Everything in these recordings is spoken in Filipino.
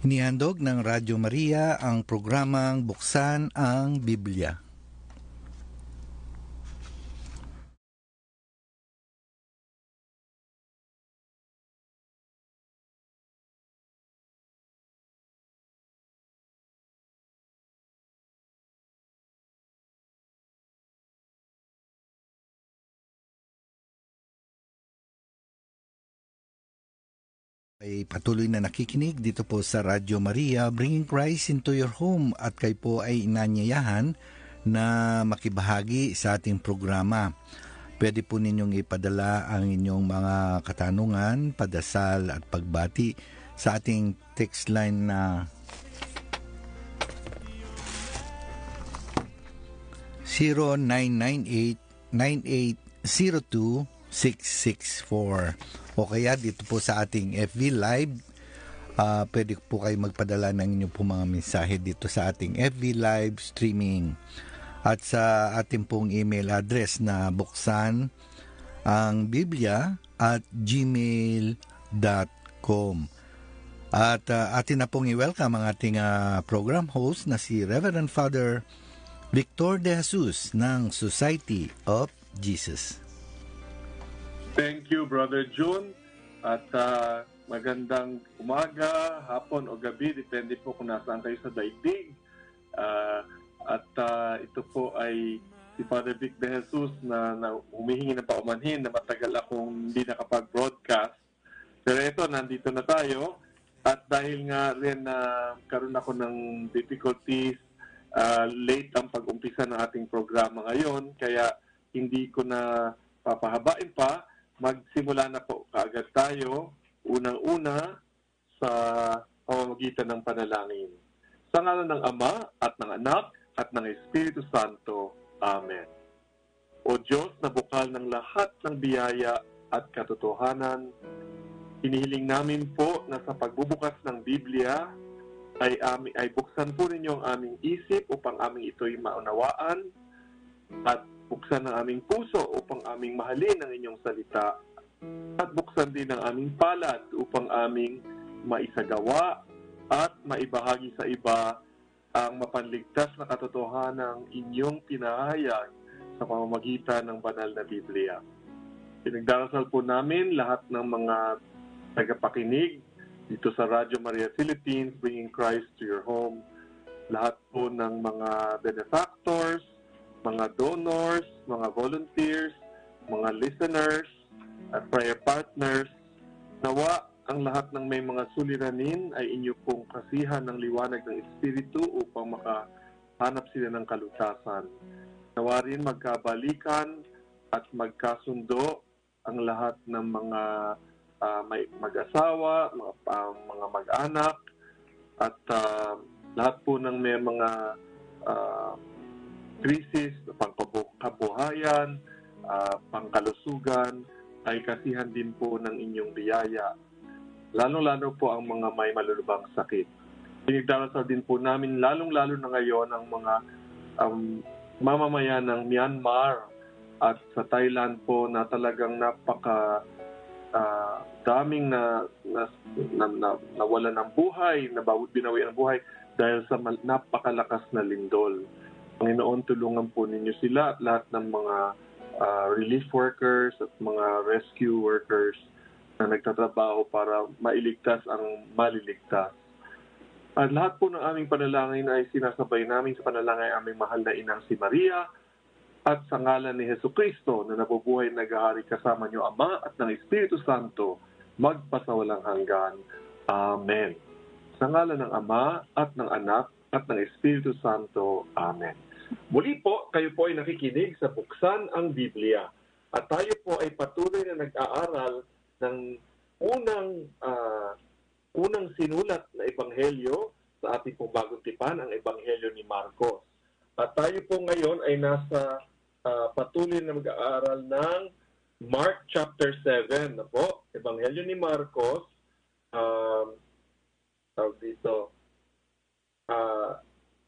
Inihandog ng Radyo Maria ang programang Buksan ang Biblia. Ay patuloy na nakikinig dito po sa Radyo Maria, bringing Christ into your home, at kayo po ay inanyayahan na makibahagi sa ating programa. Pwede po ninyong ipadala ang inyong mga katanungan, padasal at pagbati sa ating text line na 0998-9802-664. O kaya dito po sa ating FB Live, pwede po kayo magpadala ng inyong po mga mensahe dito sa ating FB Live streaming. At sa ating pong email address na buksan ang Biblia @gmail.com. At atin na pong i-welcome ang ating program host na si Reverend Father Victor De Jesus ng Society of Jesus. Thank you, Brother June. At magandang umaga, hapon o gabi, depende po kung nasaan kayo sa daigdig. Ito po ay si Father Vic De Jesus na humihingi ng paumanhin na matagal akong hindi nakapag-broadcast. Pero ito, nandito na tayo. At dahil nga rin karoon ako ng difficulties, late ang pag-umpisa ng ating programa ngayon, kaya hindi ko na papahabain pa. Magsimula na po kaagad tayo, unang-una sa pamamagitan ng panalangin. Sa ngalan ng Ama at ng Anak at ng Espiritu Santo. Amen. O Diyos na bukal ng lahat ng biyaya at katotohanan, hinihiling namin po na sa pagbubukas ng Biblia ay buksan po ninyo ang aming isip upang aming ito'y maunawaan at buksan ang aming puso upang aming mahalin ang inyong salita at buksan din ang aming palad upang aming maisagawa at maibahagi sa iba ang mapanligtas na katotohanan ng inyong pinahayag sa pamamagitan ng banal na Biblia. Pinagdarasal po namin lahat ng mga tagapakinig dito sa Radyo Maria Philippines, bringing Christ to your home. Lahat po ng mga benefactors, mga donors, mga volunteers, mga listeners, at prayer partners. Nawa ang lahat ng may mga suliranin ay inyo pong kasihan ng liwanag ng Espiritu upang makahanap sila ng kalutasan. Nawa rin magkabalikan at magkasundo ang lahat ng mga may mag-asawa, mga mag-anak, at lahat po ng may mga krisis, pangkabuhayan, pangkalusugan, ay kasihan din po ng inyong biyaya. Lalo-lalo po ang mga may malulubang sakit. Pinagdarasal din po namin, lalong-lalo na ngayon, ang mga mamamayan ng Myanmar at sa Thailand po na talagang daming nawala ng buhay, binawi ang buhay dahil sa napakalakas na lindol. Panginoon, tulungan po ninyo sila, lahat ng mga relief workers at mga rescue workers na nagtatrabaho para mailigtas ang maliligtas. At lahat po ng aming panalangin ay sinasabay namin sa panalangin ay aming mahal na inang si Maria at sa ngalan ni Jesucristo na nabubuhay naghahari kasama niyo Ama at ng Espiritu Santo magpasawalang hanggan. Amen. Sa ngalan ng Ama at ng Anak at ng Espiritu Santo. Amen. Muli po, kayo po ay nakikinig sa Buksan ang Biblia. At tayo po ay patuloy na nag-aaral ng unang sinulat na ebanghelyo sa ating pong bagong tipan, ang ebanghelyo ni Marcos. At tayo po ngayon ay nasa patuloy na mag-aaral ng Mark chapter 7 na po. Ebanghelyo ni Marcos,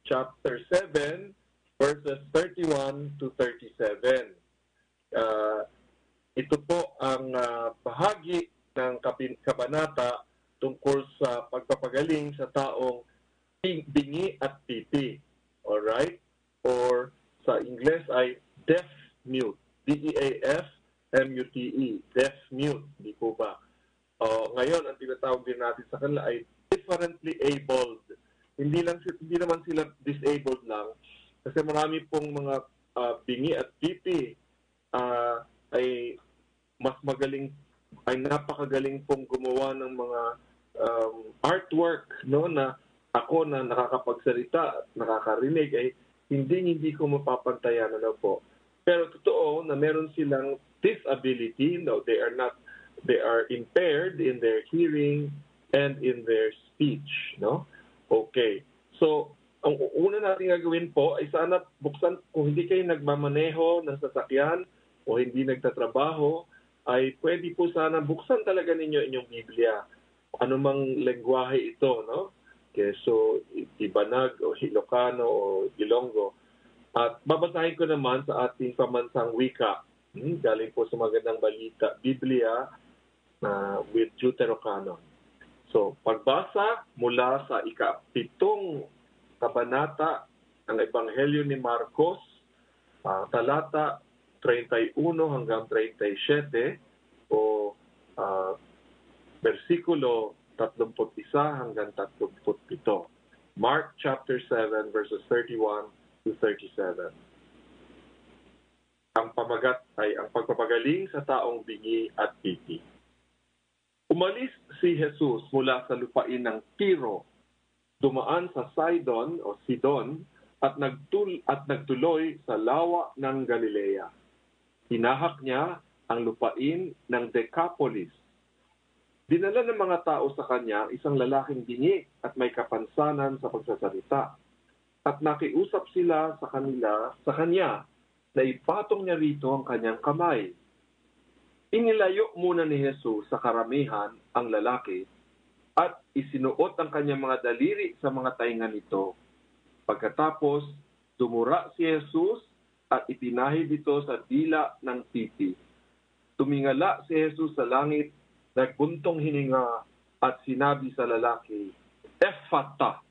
chapter 7, verses 31 to 37. Ito po ang bahagi ng kabanata tungkol sa pagpapagaling sa taong bingi at pipi. Alright? Or sa Ingles ay deaf-mute. D-E-A-F-M-U-T-E. Deaf-mute. Di po ba? Ngayon, ang tinatawag din natin sa kanila ay differently abled. Hindi naman sila disabled lang. Kasi marami pong mga bingi at pipi ay mas magaling, ay napakagaling pong gumawa ng mga artwork, no, na ako na nakakapagsalita at nakakarinig ay hindi ko mapapantayan, ano po. Pero totoo na meron silang disability, no, they are impaired in their hearing and in their speech, no? Okay. So, ang una natin gagawin po ay sana buksan, kung hindi kayo nagmamaneho ng sasakyan o hindi nagtatrabaho, ay pwede po sana buksan talaga ninyo inyong Biblia. Ano mang lengguwahe ito, no? Keso, Ibanag o Ilocano o Ilonggo. At babasahin ko naman sa ating pamansang wika. Galing po sa Magandang Balita, Biblia with Deuterocanon. So, pagbasa mula sa ika-7 kabanata ng Ebanghelyo ni Marcos, talata 31 hanggang 37 o versikulo 31 hanggang 37. Mark chapter 7 verses 31 to 37. Ang pamagat ay ang pagpapagaling sa taong bingi at pipi. Umalis si Jesus mula sa lupain ng Tiro, dumaan sa Sidon o Sidon at nagtuloy sa lawa ng Galilea. Hinahak niya ang lupain ng Decapolis. Dinala ng mga tao sa kanya isang lalaking bingi at may kapansanan sa pagsasalita. At nakiusap sila sa kanya na ipatong niya rito ang kanyang kamay. Inilayo muna ni Jesus sa karamihan ang lalaki at isinuot ang kanyang mga daliri sa mga tainga nito. Pagkatapos, dumura si Jesus at ipinahid ito sa dila ng pipi. Tumingala si Jesus sa langit, nagbuntong hininga at sinabi sa lalaki, Ephata,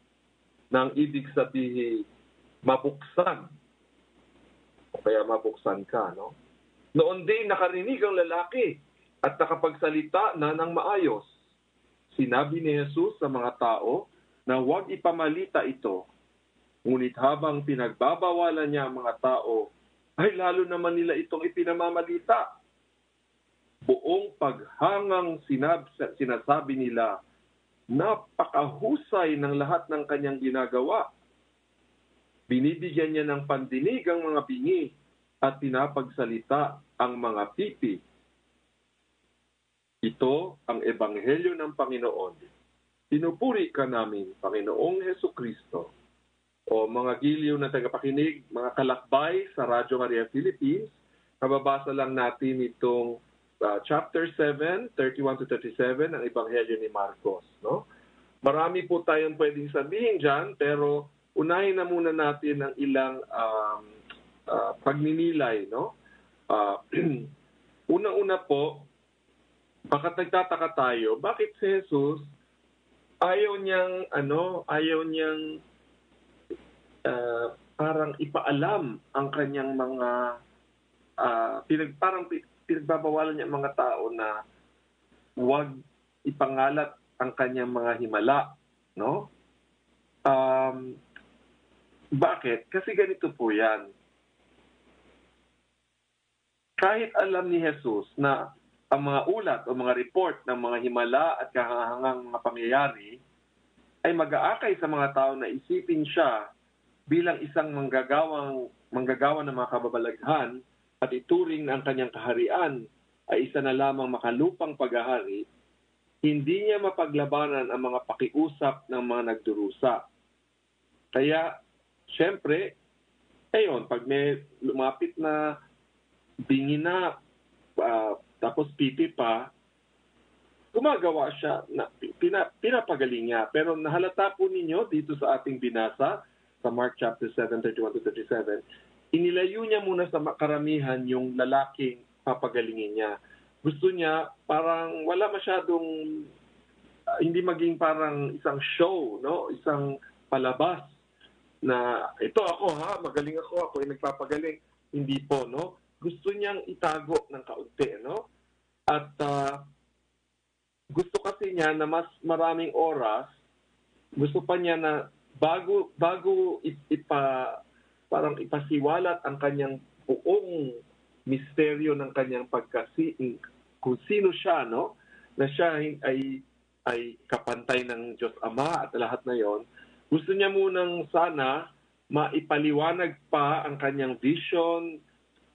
nang ibig sabihin, mabuksan. O kaya mabuksan ka, no? Noon din nakarinig ang lalaki at nakapagsalita na ng maayos. Sinabi ni Jesus sa mga tao na huwag ipamalita ito. Ngunit habang pinagbabawalan niya ang mga tao, ay lalo naman nila itong ipinamamalita. Buong paghangang sinasabi nila, napakahusay ng lahat ng kanyang ginagawa. Binibigyan niya ng pandinig ang mga bingi at pinapagsalita ang mga pipi. Ito ang Ebanghelyo ng Panginoon. Pinupuri ka namin, Panginoong Hesukristo. O mga giliw na tagapakinig, mga kalakbay sa Radyo Maria Philippines, kababasa lang natin itong chapter 7, 31 to 37, ang Ebanghelyo ni Marcos. No? Marami po tayong pwedeng sabihin dyan, pero unahin na muna natin ang ilang pagninilay, no? Una-una po, baka nagtataka tayo, bakit si Jesus ayaw niyang parang ipaalam ang kanyang mga pinagbabawalan niya ang mga tao na huwag ipangalat ang kanyang mga himala, no? Bakit? Kasi ganito po 'yan. Kahit alam ni Jesus na ang mga ulat o mga report ng mga himala at kahanghang mga pangyayari ay mag-aakay sa mga tao na isipin siya bilang isang manggagawa ng mga kababalaghan at ituring na ang kanyang kaharian ay isa na lamang makalupang paghahari, hindi niya mapaglabanan ang mga pakiusap ng mga nagdurusa. Kaya, syempre, pag may lumapit na bingi na, tapos pipi pa, gumagawa siya, pinapagaling niya. Pero nahalata po ninyo dito sa ating binasa, sa Mark chapter 7, 31 to 37, inilayo niya muna sa karamihan yung lalaking papagalingin niya. Gusto niya, parang wala masyadong hindi maging parang isang show, no? Isang palabas na ito ako ha, magaling ako yung nagpapagaling. Hindi po, no? Gusto niyang itago ng kaunti, no? At gusto kasi niya na mas maraming oras, gusto pa niya na bago parang ipasiwalat ang kanyang buong misteryo ng kanyang kung sino siya, no? Na siya ay kapantay ng Diyos Ama at lahat na yon. Gusto niya munang sana maipaliwanag pa ang kanyang vision,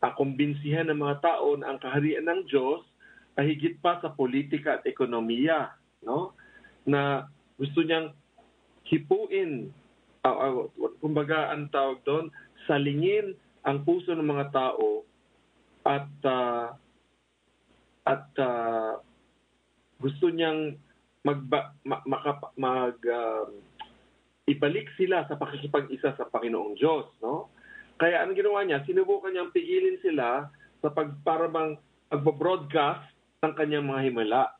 kumbinsihan ng mga tao na ang kaharian ng Diyos ay higit pa sa politika at ekonomiya, no? Na gusto niyang hipuin, kumbaga ang tawag doon, salingin ang puso ng mga tao at gusto niyang ibalik sila sa pakikipag-isa sa Panginoong Diyos, no? Kaya ang ginawa niya, sinubukan niyang pigilin sila sa para bang pagbo-broadcast ng kanyang mga himala.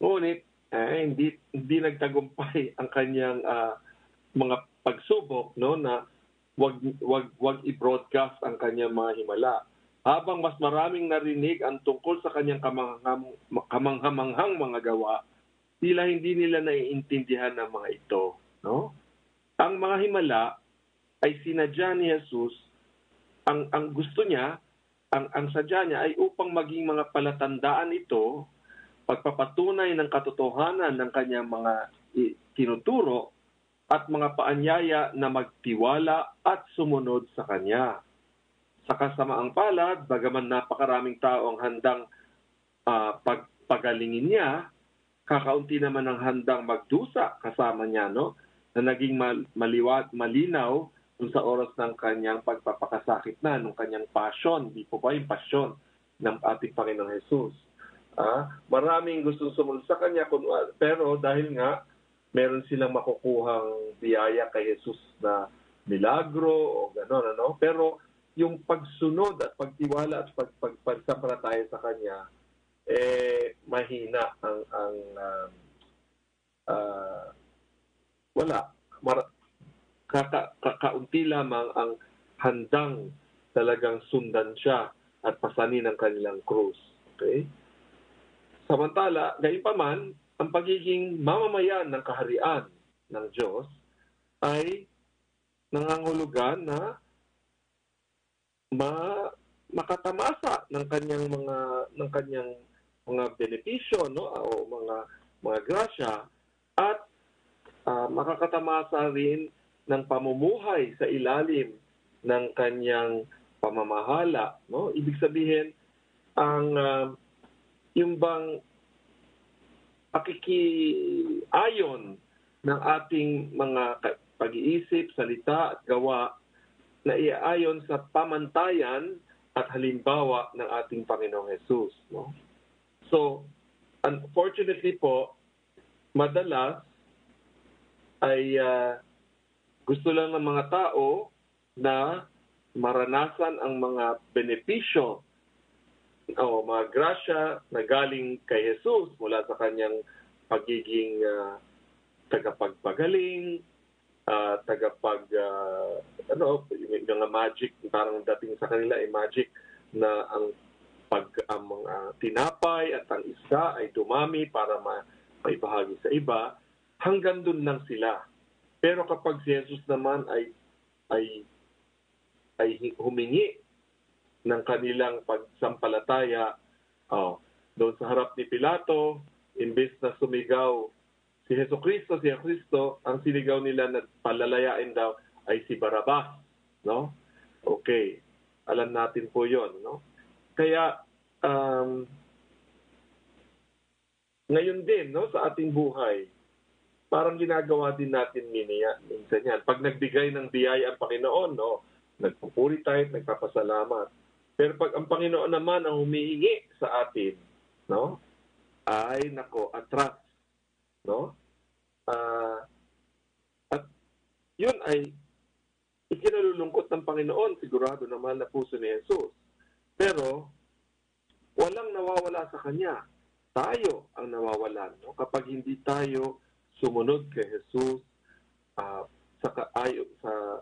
Ngunit hindi nagtagumpay ang kanyang mga pagsubok, no, na wag i-broadcast ang kanyang mga himala. Habang mas maraming narinig ang tungkol sa kanyang kamanghamanghang mga gawa, tila hindi nila naiintindihan ng mga ito, no? Ang mga himala ay sinadya ni Jesus, ang gusto niya, ang sadya niya ay upang maging mga palatandaan ito, pagpapatunay ng katotohanan ng kanyang mga tinuturo at mga paanyaya na magtiwala at sumunod sa kanya. Sa kasamaang palad, bagaman napakaraming tao ang handang pagalingin niya, kakaunti naman ang handang magdusa kasama niya, no? Na naging malinaw dun sa oras ng kanyang pagpapakasakit na, nung kanyang passion, di po ba yung passion ng ating Panginoong Jesus. Maraming gustong sumunod sa kanya, pero dahil nga meron silang makukuhang biyaya kay Jesus na milagro o gano'n, ano? Pero yung pagsunod at pagtiwala at pagsampalataya sa kanya, mahina wala. Kaunti lamang ang handang talagang sundan siya at pasanin ang kanilang krus. Okay? Samantala, gayunpaman, ang pagiging mamamayan ng kaharian ng Diyos ay nangangahulugan na makatamasa ng kanyang mga benepisyo, no, o mga grasya, at makakatamasa rin ng pamumuhay sa ilalim ng kanyang pamamahala, no? Ibig sabihin, yung bang pakikiayon ng ating mga pag-iisip, salita at gawa na iaayon sa pamantayan at halimbawa ng ating Panginoong Jesus, no? So, unfortunately po, madalas ay gusto lang ng mga tao na maranasan ang mga benepisyo o mga grasya na galing kay Jesus mula sa kanyang pagiging tagapagpagaling, mga magic, parang dating sa kanila ay magic na ang mga tinapay at ang isda ay dumami para maibahagi sa iba, hanggang dun lang sila. Pero kapag si Jesus naman ay humingi ng kanilang pagsampalataya, doon sa harap ni Pilato, imbes na sumigaw si Jesucristo, ang sinigaw nila na palalayain daw ay si Barabas, no? Okay, alam natin po 'yon, no? Kaya ngayon din, no, sa ating buhay, parang ginagawa din natin minsan yan. Pag nagbigay ng biyaya ang Panginoon, no, nagpupuri tayo, nagpapasalamat. Pero pag ang Panginoon naman ang humihingi sa atin, no, ay atras, no? At yun ay ikinalulungkot ng Panginoon, sigurado naman na puso ni Jesus. Pero walang nawawala sa Kanya. tayo ang nawawalan. No? Kapag hindi tayo sumunod kay Jesus sa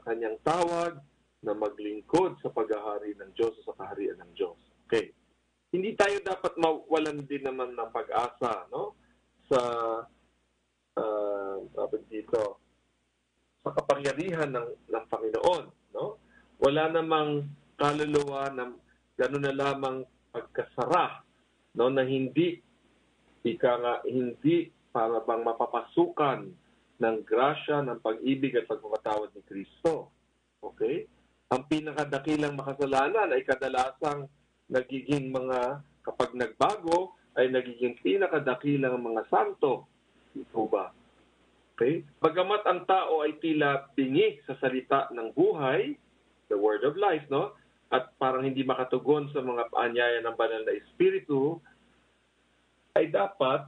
kanyang tawag na maglingkod sa paghahari ng Diyos o sa kaharian ng Diyos. Okay. Hindi tayo dapat mawalan din naman ng pag-asa, no? Sa dito, sa kapangyarihan ng Panginoon, no? Wala namang kaluluwa na gano'n na lamang pagkasara, no, na hindi para bang mapapasukan ng grasya, ng pag-ibig at pagpapatawad ni Kristo. Okay? Ang pinakadakilang makasalanan ay kadalasang kapag nagbago, ay nagiging pinakadakilang mga santo. Ito ba? Okay? Bagamat ang tao ay tila bingi sa salita ng buhay, the word of life, no? At parang hindi makatugon sa mga paanyaya ng banal na espiritu, ay dapat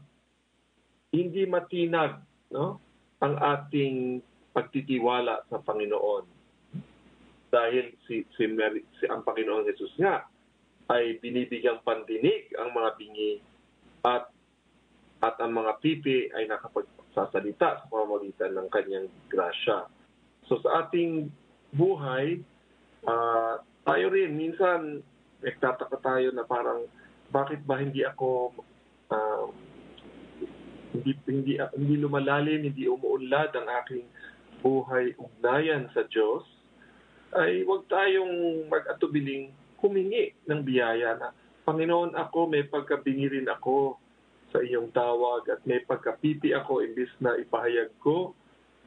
hindi matinag, no, ang ating pagtitiwala sa Panginoon. Dahil ang Panginoon Jesus nga ay binibigyang pandinig ang mga bingi at ang mga pipi ay nakapagsasalita sa pamamagitan ng kanyang grasya. So sa ating buhay, tayo rin minsan nagtataka tayo na parang bakit ba hindi ako hindi lumalalim, hindi umuunlad ang aking buhay ugnayan sa Diyos, ay huwag tayong mag-atubiling humingi ng biyaya na, Panginoon, ako may pagkabingi rin ako sa iyong tawag at may pagkapipi ako imbis na ipahayag ko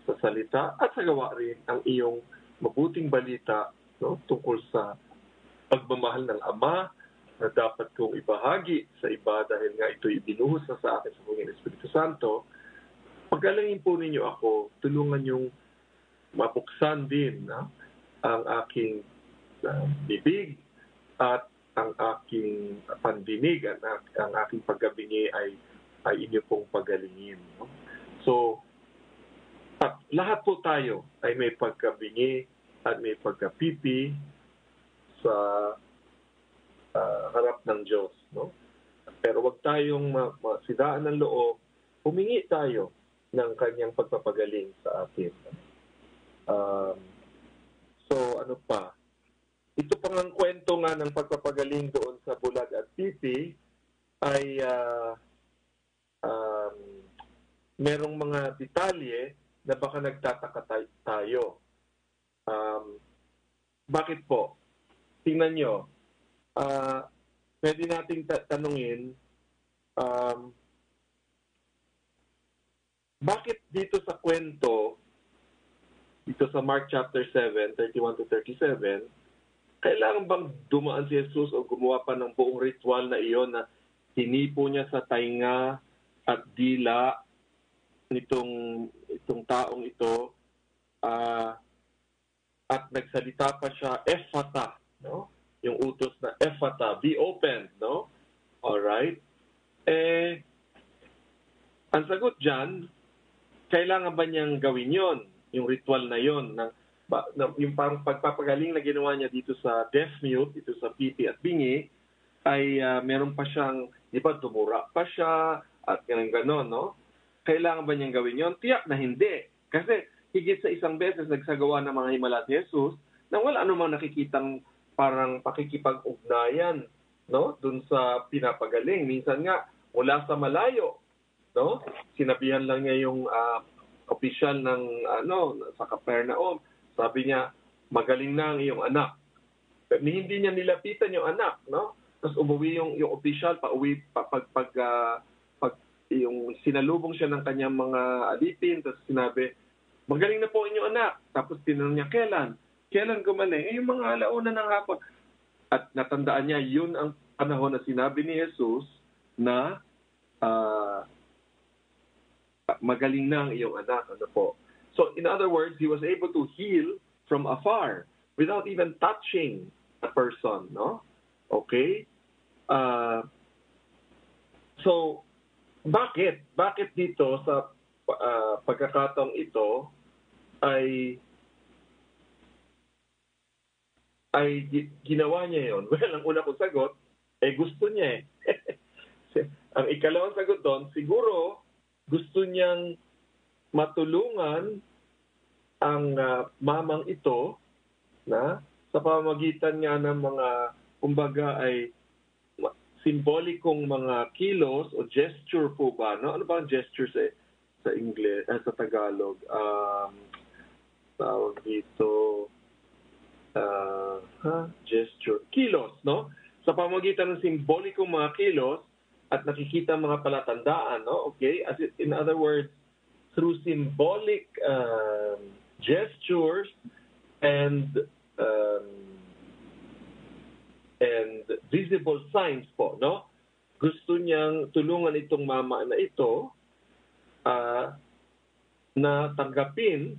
sa salita at sa gawa rin ang iyong mabuting balita, no, tungkol sa pagmamahal ng Ama na dapat kong ibahagi sa iba dahil nga ito'y binuhos na sa akin sa Panginoon Espiritu Santo. Pagalangin po ninyo ako, tulungan niyong mabuksan din ang aking bibig at ang aking pandinig at ang aking paggabingi ay inyo pong pagalingin. No? So, at lahat po tayo ay may pagkabingi at may pagkapipi sa harap ng Diyos. No? Pero wag tayong masidaan ng loob, humingi tayo ng kanyang pagpapagaling sa atin. So, ano pa? Ito pang ang kwento nga ng pagpapagaling doon sa bulag at pipi ay merong mga detalye na baka nagtataka tayo. Bakit po? Tingnan nyo. Pwede nating tanungin, bakit dito sa kwento, dito sa Mark chapter 7, 31 to 37, kailangan bang dumaan si Jesus o gumawa pa ng buong ritual na iyon na hinipo niya sa tainga at dila itong taong ito at nagsalita pa siya, Ephata, no? Yung utos na Ephata, be open, no? Alright? Ang sagot dyan, kailangan ba niyang gawin yon, yung ritual na yon, yung parang pagpapagaling na ginawa niya dito sa deaf mute, dito sa pipi at bingi, ay meron pa siyang, di ba, tumura pa siya, at gano'n, no? Kailangan ba niyang gawin yon? Tiyak na hindi. Kasi higit sa isang beses nagsagawa ng mga himala si Jesus na wala anumang nakikitang parang pakikipag-ugnayan, no? Dun sa pinapagaling. Minsan nga, mula sa malayo, no? Sinabihan lang niya yung opisyal ng sa Capernaum. Sabi niya, magaling na ang iyong anak. Pero hindi niya nilapitan yung anak, no? Tapos umuwi yung opisyal, yung sinalubong siya ng kanyang mga alipin, tapos sinabi, magaling na po inyong anak. Tapos tinanong niya, kailan? Kailan gumaling? Yung mga alauna ng hapon. At natandaan niya, yun ang panahon na sinabi ni Jesus na magaling na ang iyong anak. Ano po? So, in other words, he was able to heal from afar without even touching a person, no? Okay? So, bakit? Bakit dito sa pagkakataong ito ay ginawa niya yon? Well, ang una kong sagot, gusto niya . Ang ikalawang sagot doon, siguro gusto niyang matulungan ang mamang ito na sa pamamagitan nga ng mga kumbaga ay simbolikong mga kilos o gesture po ba, no? Ano ba ang gesture sa English, sa Tagalog? Tawag dito gesture, kilos, no? Sa pamamagitan ng simbolikong mga kilos at nakikita mga palatandaan, no? Okay? In other words, through symbolic gestures and visible signs po, no? Gusto niyang tulungan itong mama na ito na tanggapin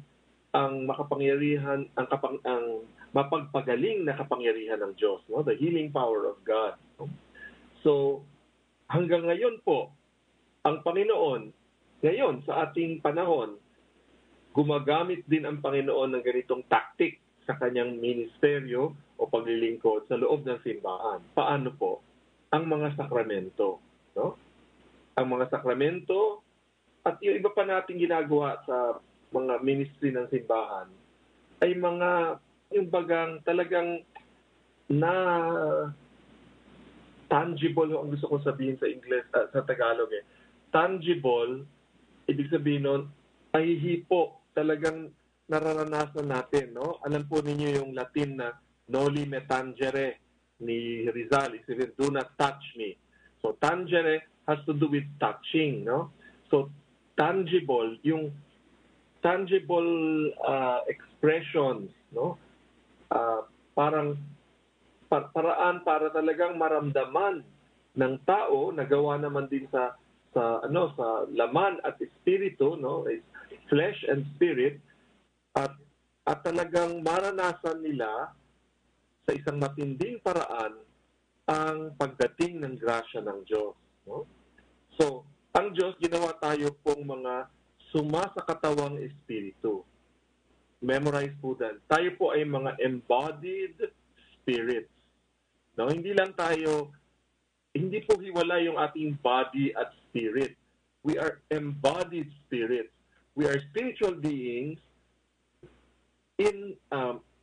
ang makapangyarihan, ang mapagpagaling na kapangyarihan ng Diyos, no? The healing power of God. No? So, hanggang ngayon po, ang Panginoon, ngayon sa ating panahon, gumagamit din ang Panginoon ng ganitong tactic sa kanyang ministeryo o paglilingkod sa loob ng simbahan. Paano po? Ang mga sakramento. No? Ang mga sakramento at yung iba pa nating ginagawa sa mga ministry ng simbahan ay mga yung bagang talagang na tangible ang gusto kong sabihin sa English, sa Tagalog tangible, ibig sabihin nun, ay hipo, talagang nararanasan natin, no? Alam po ninyo yung Latin na noli me tangere ni Rizal, sabihin, do not touch me. So tangere has to do with touching, no? So tangible, yung tangible expressions, no? Parang paraan para talagang maramdaman ng tao na gawa naman din sa laman at espiritu, no? Flesh and spirit, at talagang maranasan nila sa isang matinding paraan ang pagdating ng grasya ng Diyos, no? So, ang Diyos ginawa tayo pong mga sumasakatawang espiritu. Memorize po dan. Tayo po ay mga embodied spirits. No, hindi po hiwala yung ating body at spirit. We are embodied spirits. We are spiritual beings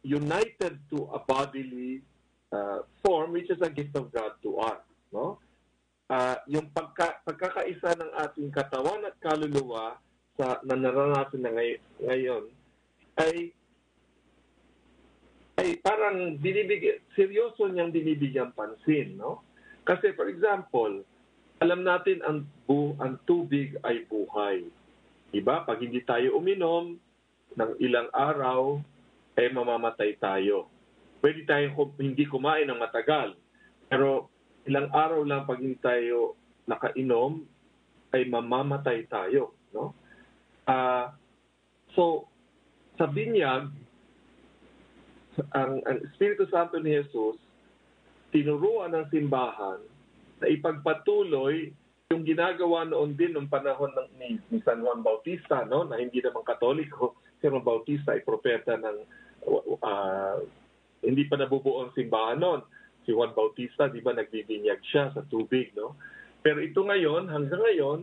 united to a bodily form, which is a gift of God to us. No? Yung pagkakaisa ng ating katawan at kaluluwa na naranasan na ngayon ay parang seryoso niyang binibigyan pansin, no? Kasi for example, alam natin ang tubig ay buhay. Diba? Pag hindi tayo uminom ng ilang araw, mamamatay tayo. Pwede tayong hindi kumain ng matagal. Pero ilang araw lang pag hindi tayo nakainom, ay mamamatay tayo, no? So, sa binyag, ang Espiritu Santo ni Jesus, tinuruan ng simbahan na ipagpatuloy yung ginagawa noon din ng panahon ni San Juan Bautista, no? Na hindi naman Katoliko. Si Juan Bautista ay propeta ng hindi pa nabubuo ang simbahan noon. Si Juan Bautista, di ba, nagbibinyag siya sa tubig, no? Pero ito ngayon, hanggang ngayon,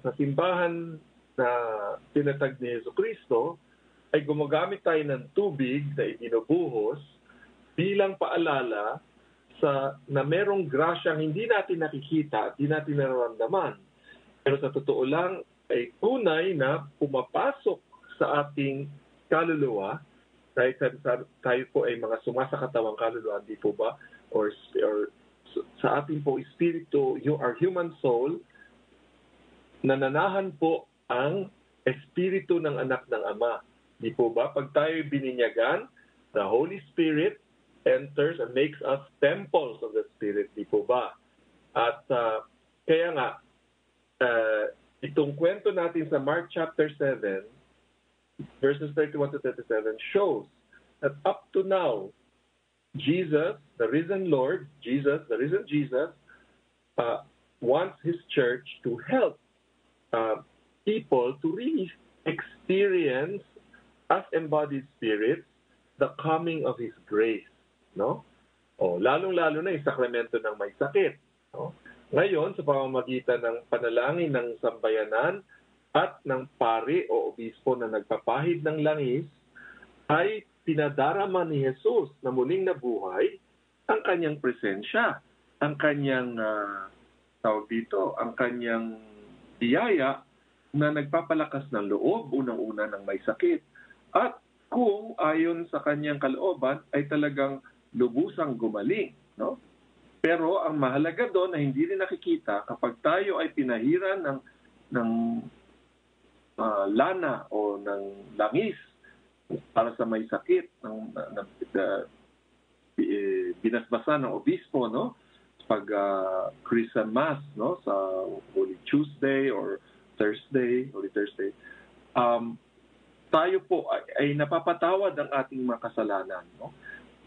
sa simbahan na tinatag ni Jesucristo, ay gumagamit tayo ng tubig na ibinubuhos bilang paalala na merong grasyang hindi natin nakikita at hindi natin nararamdaman. Pero sa totoo lang ay tunay na pumapasok sa ating kaluluwa dahil tayo po ay mga sumasakatawang kaluluwa, di po ba? Or sa ating po espiritu, our human soul, nananahan po ang espiritu ng anak ng Ama. Di po ba? Pag tayo bininyagan, the Holy Spirit enters and makes us temples of the Spirit. Di po ba? At kaya nga, itong kwento natin sa Mark chapter 7, verses 31 to 37, shows that up to now, Jesus, the risen Lord, the risen Jesus, wants His church to help people to really experience as embodied spirits, the coming of His grace, no? Lalong-lalo na yung sakramento ng may sakit, no? Ngayon, sa pamamagitan ng panalangin ng sambayanan at ng pari o obispo na nagpapahid ng langis, ay pinadarama ni Jesus na muling nabuhay ang kanyang presensya, ang kanyang ang kanyang biyaya na nagpapalakas ng loob, unang-una ng may sakit. At kung ayon sa kanyang kalooban ay talagang lubusang gumaling, no? Pero ang mahalaga doon na hindi rin nakikita kapag tayo ay pinahiran ng lana o ng langis para sa may sakit ng binasbasa ng obispo, no? Pag Christian Mass, no, sa Holy Tuesday or Holy Thursday, tayo po ay napapatawad ang ating mga kasalanan, no?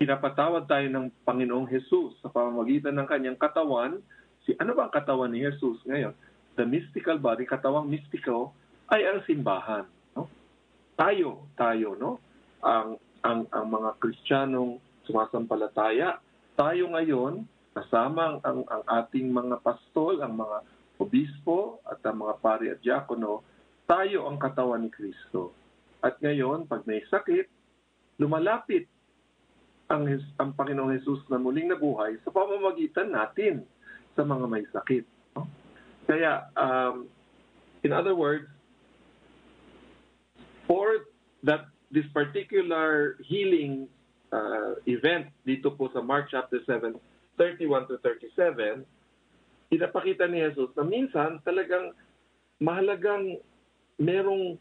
Pinapatawad tayo ng Panginoong Jesus sa pamamagitan ng kanyang katawan. Ano ba ang katawan ni Jesus ngayon? The mystical body, katawang mystical, ay ang simbahan, no? Tayo, no? Ang mga Kristiyanong sumasampalataya, tayo ngayon, kasama ang ating mga pastol, ang mga obispo at ang mga pari at diakono, tayo ang katawan ni Kristo. At ngayon, pag may sakit, lumalapit ang Panginoong Jesus na muling nabuhay sa pamamagitan natin sa mga may sakit, no? Kaya, in other words, for this particular healing event dito po sa Mark chapter 7, 31 to 37, pinapakita ni Jesus na minsan talagang mahalagang merong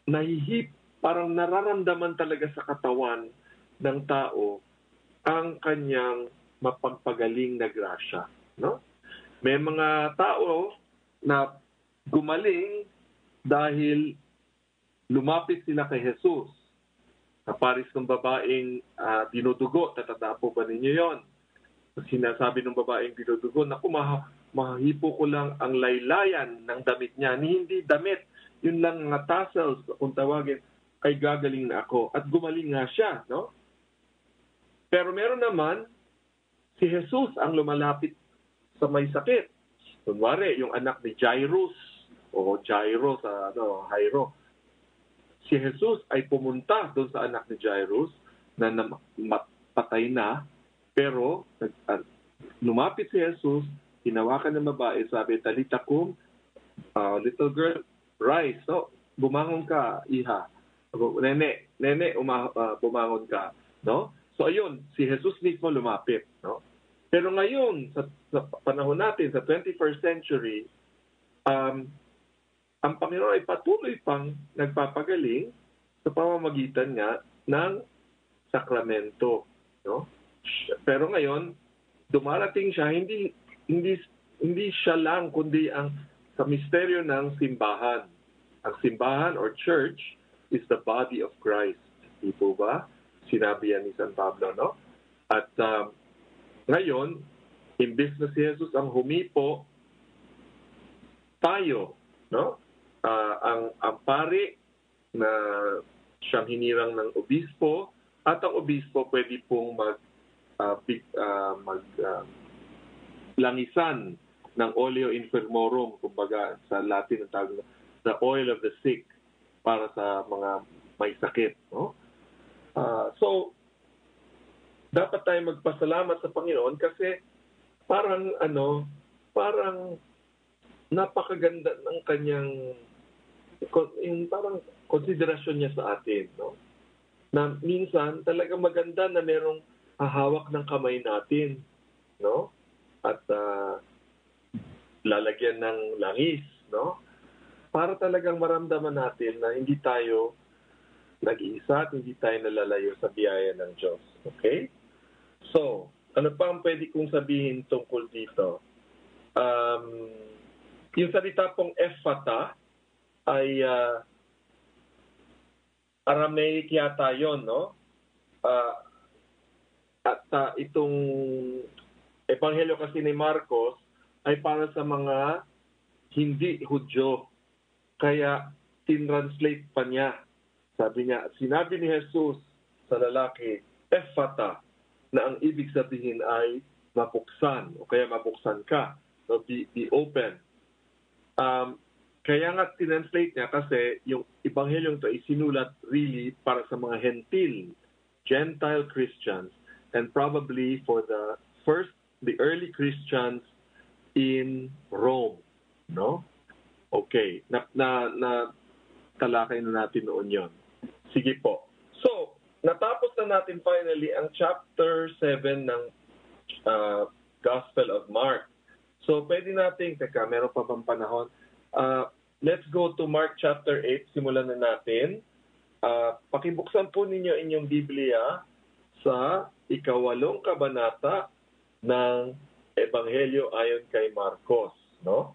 nahihip, parang nararamdaman talaga sa katawan ng tao ang kanyang mapagpagaling na grasya, no? May mga tao na gumaling dahil lumapit sila kay Jesus. Kaparis ng babaeng dinudugo, tatanda po ba ninyo yon? Sinasabi ng babaeng dinudugo, naku, mahipo ko lang ang laylayan ng damit niya. Hindi damit, yun lang nga tassels, kung tawagin, ay gagaling na ako. At gumaling nga siya, no? Pero meron naman, si Jesus ang lumalapit sa may sakit. Kunwari, yung anak ni Jairus, o Jairo sa Jairo. Si Jesus ay pumunta doon sa anak ni Jairus na patay na, pero lumapit si Jesus, hinawakan ng babae, sabi, "Talita kum, little girl, rise." So, bumangon ka, iha. Nene, bumangon ka, no? So ayun, si Jesus mismo lumapit, no? Pero ngayon, sa panahon natin, sa 21st century, ang Panginoon ay patuloy pang nagpapagaling sa pamamagitan nga ng sakramento, no? Pero ngayon, dumarating siya, hindi siya lang, kundi sa misteryo ng simbahan. Ang simbahan or church is the body of Christ. Di po ba? Sinabi yan ni San Pablo, no? At ngayon, imbes na si Jesus ang humipo, tayo, no? Ang pari na siyang hinirang ng obispo, at ang obispo pwede pong langisan ng oleo infirmorum, kumbaga sa Latin ang tawag na the oil of the sick, para sa mga may sakit, no? So, dapat tayo magpasalamat sa Panginoon kasi parang napakaganda ng kanyang parang konsiderasyon niya sa atin, no? Na minsan talaga maganda na merong hahawak ng kamay natin, no? At lalagyan ng langis, no? Para talagang maramdaman natin na hindi tayo nag-iisa at hindi tayo nalalayo sa biyaya ng Diyos. Okay? So, ano pa ang pwede kong sabihin tungkol dito? Yung salita pong ephata ay Aramaic yata yun, no? At itong Ebanghelyo kasi ni Marcos ay para sa mga hindi Hudyo. Kaya tinranslate pa niya. Sabi niya, sinabi ni Jesus sa lalaki, ephata, na ang ibig sabihin ay mabuksan o kaya mabuksan ka. So be open. Kaya nga tinranslate niya kasi yung Ebanghelyong ito ay sinulat really para sa mga Gentile Christians, and probably for the early Christians in Rome, no? Okay, na talakay na natin noon yon. Sige po. So, natapos na natin finally ang chapter 7 ng Gospel of Mark. So, pwede natin, meron pa bang panahon? Let's go to Mark chapter 8. Simulan na natin. Pakibuksan po ninyo inyong Biblia sa 8 kabanata ng Ebanghelyo ayon kay Marcos, no?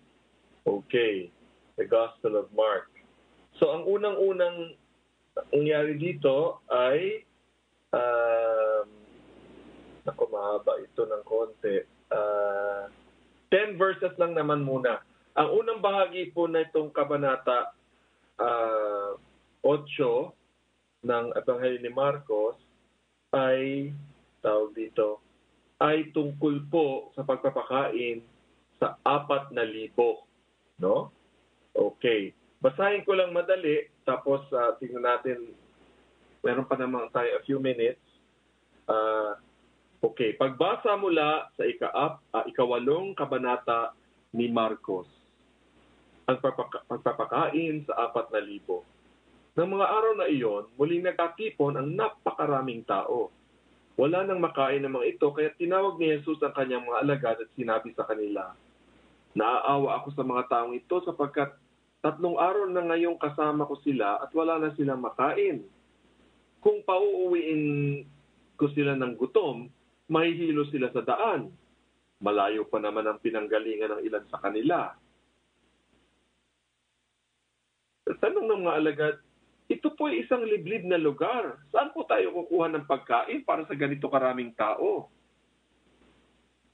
Okay, the Gospel of Mark. So ang unang-unang nangyari dito ay mahaba ito ng konti. 10 verses lang naman muna. Ang unang bahagi po na itong kabanata 8 ng Ebanghelyo ni Marcos ay tungkol po sa pagpapakain sa 4,000, no? Okay. Basahin ko lang madali, tapos tingnan natin, meron pa naman tayo a few minutes. Okay, pagbasa mula sa 8 kabanata ni Marcos. Ang pagpapakain sa 4,000. Ng mga araw na iyon, muling nagkatipon ang napakaraming tao. Wala nang makain ng mga ito, kaya tinawag ni Jesus ang kanyang mga alagad at sinabi sa kanila, "Naaawa ako sa mga taong ito sapagkat 3 araw na ngayong kasama ko sila at wala na silang makain. Kung pauuwiin ko sila ng gutom, mahihilo sila sa daan. Malayo pa naman ang pinanggalingan ng ilan sa kanila." Tanong ng mga alagad, ito po ay isang liblib na lugar. Saan po tayo kukuha ng pagkain para sa ganito karaming tao?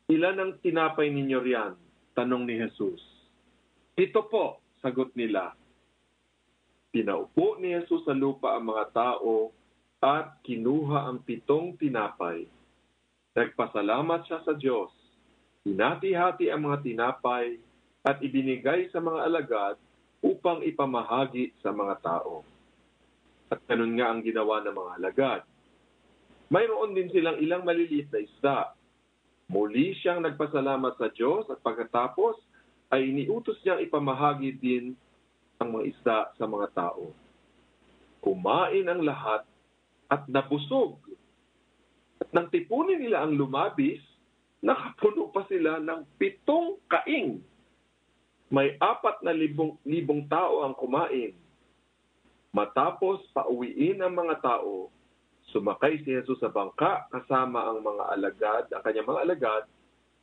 "Ilan ang tinapay ninyo riyan?" tanong ni Jesus. "Ito po," sagot nila. Pinaupo ni Jesus sa lupa ang mga tao at kinuha ang 7 tinapay. Nagpasalamat siya sa Diyos. Hinati-hati ang mga tinapay at ibinigay sa mga alagad upang ipamahagi sa mga tao. At ganun nga ang ginawa ng mga alagad. Mayroon din silang ilang maliliit na isda. Muli siyang nagpasalamat sa Diyos at pagkatapos ay iniutos niyang ipamahagi din ang mga isda sa mga tao. Kumain ang lahat at nabusog. At nang tipunin nila ang lumabis, nakapuno pa sila ng 7 kaing. May 4,000 tao ang kumain. Matapos pauwiin ang mga tao, sumakay si Jesus sa bangka kasama ang kanyang mga alagad,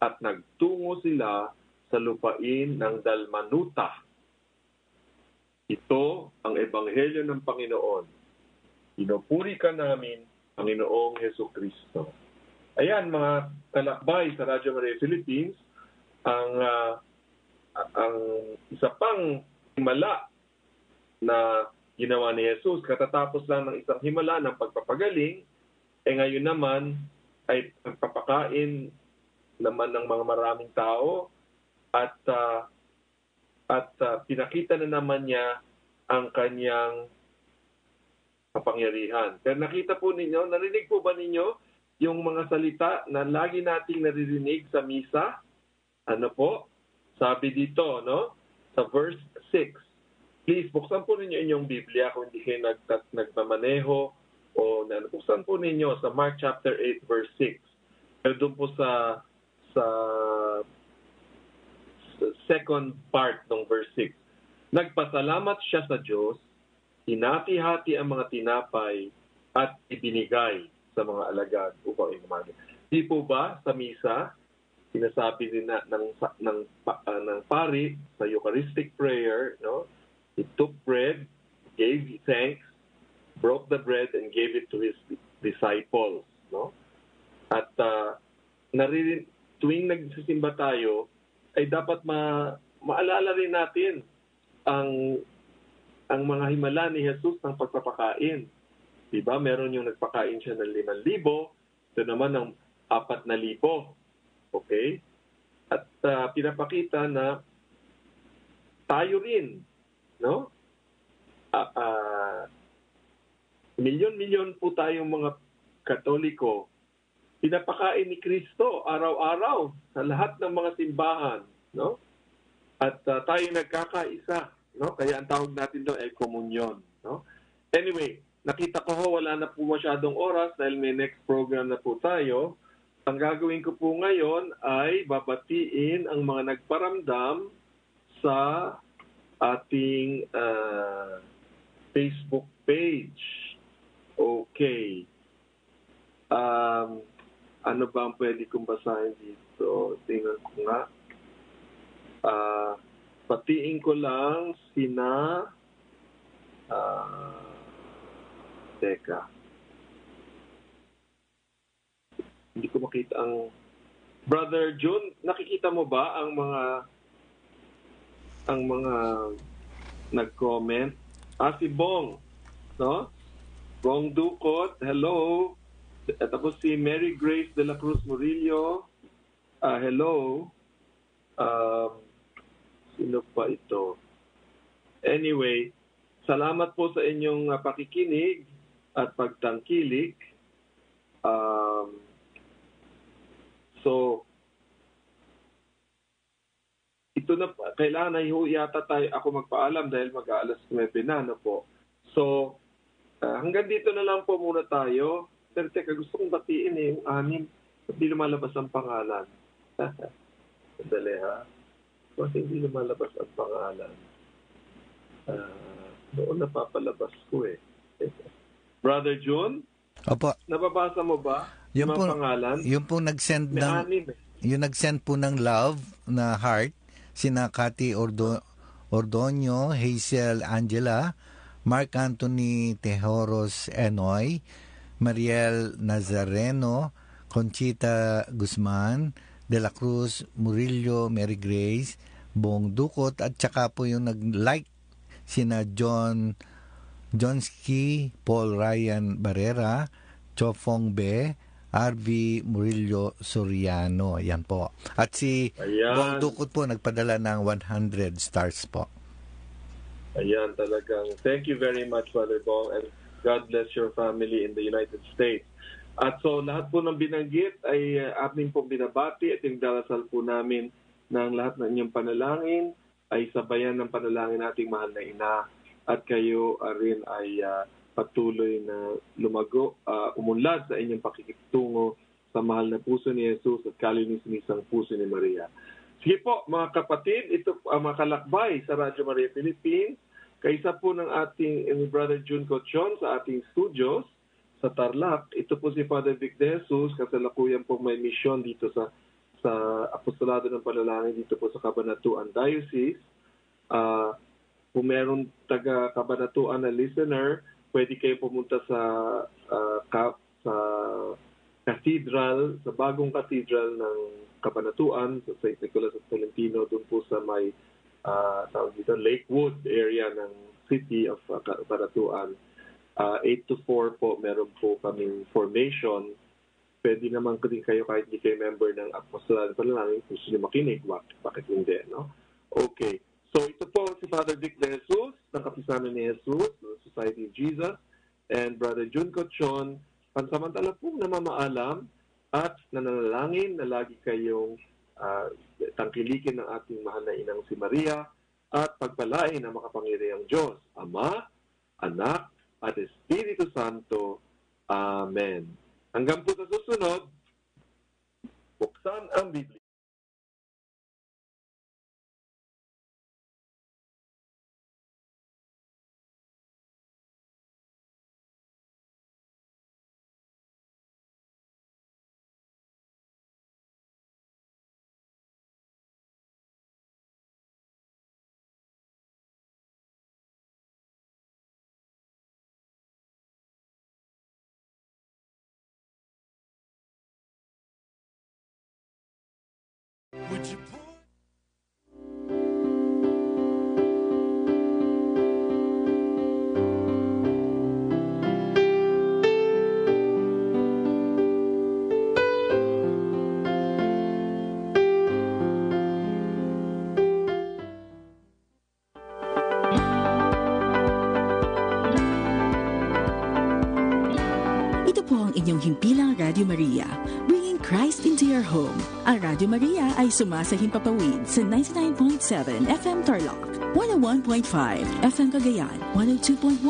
at nagtungo sila sa lupain ng Dalmanuta. Ito ang Ebanghelyo ng Panginoon. Pinupuri ka namin, Panginoong Hesukristo. Ayan, mga kalakbay sa Radyo Maria Philippines, ang isa pang himala na ginawa ni Jesus, katatapos lang ng isang himala ng pagpapagaling, ngayon naman ay pagpapakain naman ng mga maraming tao at pinakita na naman niya ang kanyang kapangyarihan. Pero nakita po ninyo, narinig po ba ninyo yung mga salita na lagi nating naririnig sa misa? Ano po? Sabi dito, no? Sa verse 6. Please, buksan po ninyo inyong Biblia kung hindi kayo nagmamaneho, o buksan po ninyo sa Mark chapter 8 verse 6. Pero doon po sa second part ng verse 6. Nagpasalamat siya sa Diyos, hinati-hati ang mga tinapay at ibinigay sa mga alagad upang inumaga. Di po ba sa misa, sinasabi din ng pari sa Eucharistic prayer, no? He took bread, gave thanks, broke the bread, and gave it to his disciples, no? At tuwing nagsisimba tayo, ay dapat maalala rin natin ang mga himala ni Jesus ng pagpapakain. Diba? Meron yung nagpakain siya ng 5,000, ito naman ng 4,000. Okay? At pinapakita na tayo rin, no? Milyon-milyon po tayong mga Katoliko, pinapakain ni Kristo araw-araw sa lahat ng mga simbahan, no? At tayo nagkakaisa, no? Kaya ang tawag natin doon ay komunyon, no? Anyway, nakita ko wala na po masyadong oras dahil may next program na po tayo. Ang gagawin ko po ngayon ay babatiin ang mga nagparamdam sa ating Facebook page. Okay. Ano ba ang pwede kong basahin dito? Tingnan ko nga. Patiin ko lang sina... teka. Hindi ko makita ang... Brother June, nakikita mo ba ang mga nag-comment? Si Bong, no? Bong Ducot, hello. At tapos si Mary Grace de la Cruz Murillo, hello. Sino pa ito? Anyway, salamat po sa inyong pakikinig at pagtangkilik. So, ito na, kailangan na yata ako magpaalam dahil mag-aalas 9 na, no po. So, hanggang dito na lang po muna tayo. Pero teka, gusto kong batiin yung 6. Hindi lumalabas ang pangalan. Sandali ha. Kasi hindi lumalabas ang pangalan. Noon napapalabas ko eh. Brother June? Opo. Nababasa mo ba yung mga pangalan? Yung po nag-send may ng... 6 eh. Yung nag-send po ng love na heart, sina Cathy Ordonio, Hazel Angela, Mark Anthony Tejoros Enoy, Mariel Nazareno, Conchita Guzman, De La Cruz, Murillo, Mary Grace, Bong Ducot, at saka po yung nag-like sina Johnski, Paul Ryan Barrera, Chofong Be, RV Murillo Soriano. Yan po. At si Bong Ducot po nagpadala ng 100 stars po. Ayan, talagang thank you very much, Father Bong, and God bless your family in the United States. At so, lahat po ng binanggit ay amin pong binabati at yung dalasal po namin ng lahat ng inyong panalangin ay sabayan ng panalangin nating mahal na ina at kayo rin ay patuloy na umunlad sa inyong pakikitungo sa mahal na puso ni Jesus at kalinis-nisang puso ni Maria. Sige po, mga kapatid, ito ang mga kalakbay sa Radyo Maria Philippines. Kaisa po ng ating Brother June Cochon sa ating studios sa Tarlac. Ito po si Father Vic de Jesus, kasalukuyan po may misyon dito sa Apostolado ng Panalangin dito po sa Cabanatuan Diocese. Kung meron taga-Cabanatuan na listener, pwede kayo pumunta sa cathedral, sa bagong cathedral ng Cabanatuan, sa St. Nicholas of Tolentino, doon po sa may Lakewood area ng city of Cabanatuan. 8 to 4 po, meron po kaming formation. Pwede naman din kayo kahit hindi kayo member ng Apostolado ng Panalangin, kung gusto nyo makinig, bakit hindi, no? Okay. So ito po si Father Vic de Jesus, ng Kapisanan ni Jesus, ng Society of Jesus, and Brother June Cochon, pansamantala pong namamaalam at nananalangin na lagi kayong tangkilikin ng ating mahal na inang si Maria at pagpalain ang makapangyarihang Diyos, Ama, Anak, at Espiritu Santo. Amen. Hanggang po sa susunod, buksan ang Biblia. Would you put inyong himpilang Radio Maria, bringing Christ into your home. Ang Radio Maria ay sumasahimpapawid sa 99.7 FM Tarlac, 101.5 FM Cagayan, 102.1